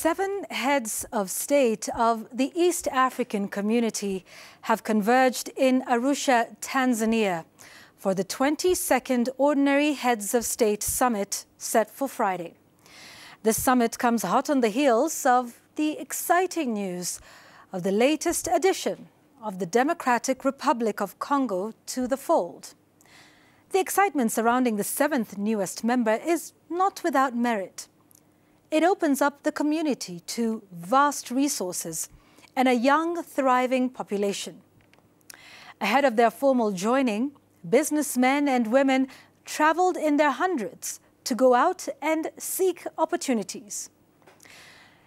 7 heads of state of the East African community have converged in Arusha, Tanzania, for the 22nd Ordinary Heads of State Summit set for Friday. This summit comes hot on the heels of the exciting news of the latest addition of the Democratic Republic of Congo to the fold. The excitement surrounding the 7th newest member is not without merit. It opens up the community to vast resources and a young, thriving population. Ahead of their formal joining, businessmen and women traveled in their hundreds to go out and seek opportunities.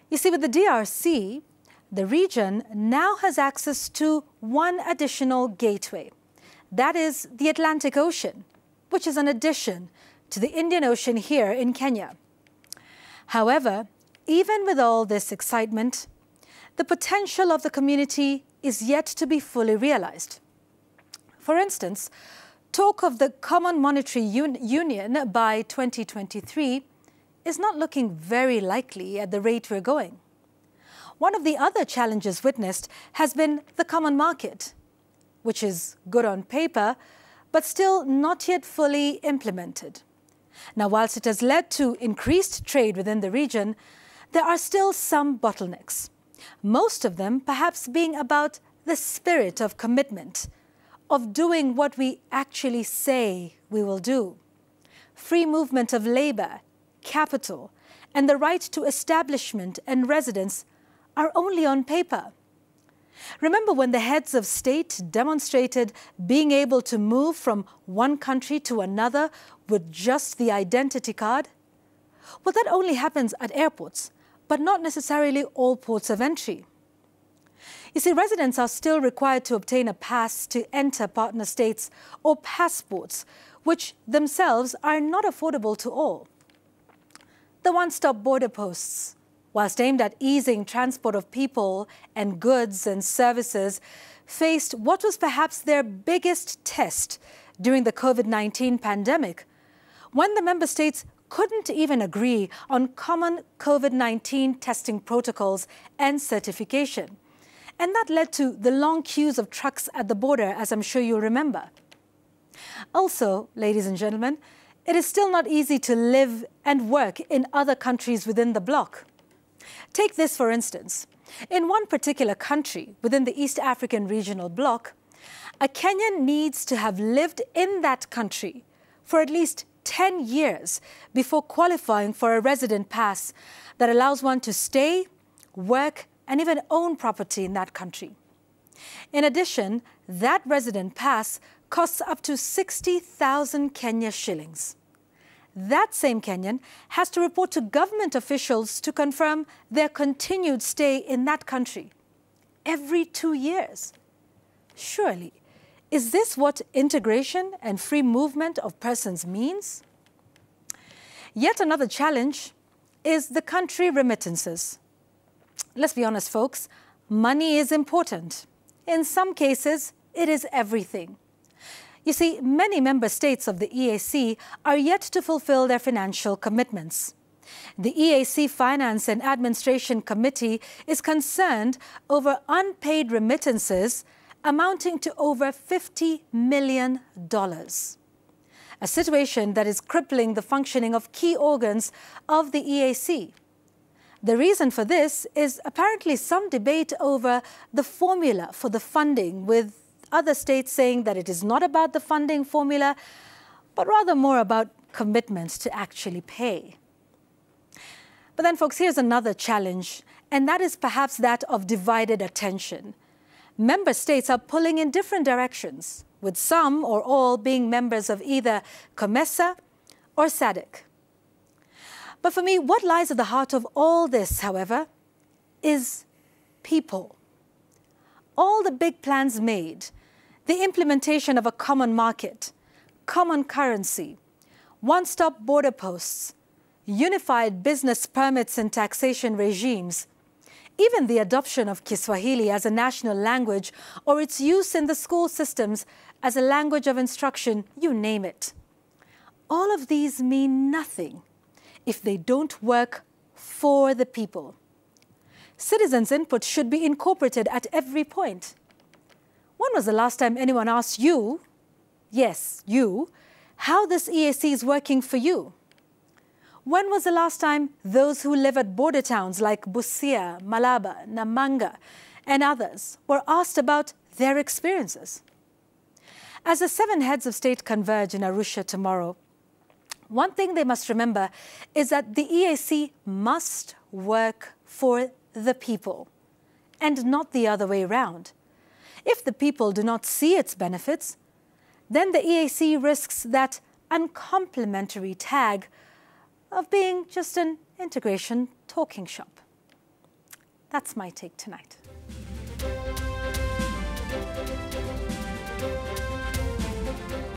You see, with the DRC, the region now has access to one additional gateway. That is the Atlantic Ocean, which is an addition to the Indian Ocean here in Kenya. However, even with all this excitement, the potential of the community is yet to be fully realized. For instance, talk of the Common Monetary Union by 2023 is not looking very likely at the rate we're going. One of the other challenges witnessed has been the common market, which is good on paper, but still not yet fully implemented. Now, whilst it has led to increased trade within the region, there are still some bottlenecks, most of them perhaps being about the spirit of commitment, of doing what we actually say we will do. Free movement of labor, capital, and the right to establishment and residence are only on paper. Remember when the heads of state demonstrated being able to move from one country to another with just the identity card? Well, that only happens at airports, but not necessarily all ports of entry. You see, residents are still required to obtain a pass to enter partner states or passports, which themselves are not affordable to all. The one-stop border posts, whilst aimed at easing transport of people and goods and services, faced what was perhaps their biggest test during the COVID-19 pandemic, when the member states couldn't even agree on common COVID-19 testing protocols and certification. And that led to the long queues of trucks at the border, as I'm sure you'll remember. Also, ladies and gentlemen, it is still not easy to live and work in other countries within the bloc. Take this, for instance. In one particular country within the East African regional bloc, a Kenyan needs to have lived in that country for at least 10 years before qualifying for a resident pass that allows one to stay, work, and even own property in that country. In addition, that resident pass costs up to 60,000 Kenya shillings. That same Kenyan has to report to government officials to confirm their continued stay in that country every 2 years. Surely, is this what integration and free movement of persons means? Yet another challenge is the country remittances. Let's be honest, folks, money is important. In some cases, it is everything. You see, many member states of the EAC are yet to fulfill their financial commitments. The EAC Finance and Administration Committee is concerned over unpaid remittances amounting to over $50 million. A situation that is crippling the functioning of key organs of the EAC. The reason for this is apparently some debate over the formula for the funding, with other states saying that it is not about the funding formula, but rather more about commitments to actually pay. But then, folks, here's another challenge, and that is perhaps that of divided attention. Member states are pulling in different directions, with some or all being members of either COMESA or SADC. But for me, what lies at the heart of all this, however, is people. All the big plans made, the implementation of a common market, common currency, one-stop border posts, unified business permits and taxation regimes, even the adoption of Kiswahili as a national language or its use in the school systems as a language of instruction, you name it. All of these mean nothing if they don't work for the people. citizens' input should be incorporated at every point. When was the last time anyone asked you, yes, you, how this EAC is working for you? When was the last time those who live at border towns like Busia, Malaba, Namanga, and others were asked about their experiences? As the 7 heads of state converge in Arusha tomorrow, one thing they must remember is that the EAC must work for the people and not the other way around. If the people do not see its benefits, then the EAC risks that uncomplimentary tag of being just an integration talking shop. That's my take tonight.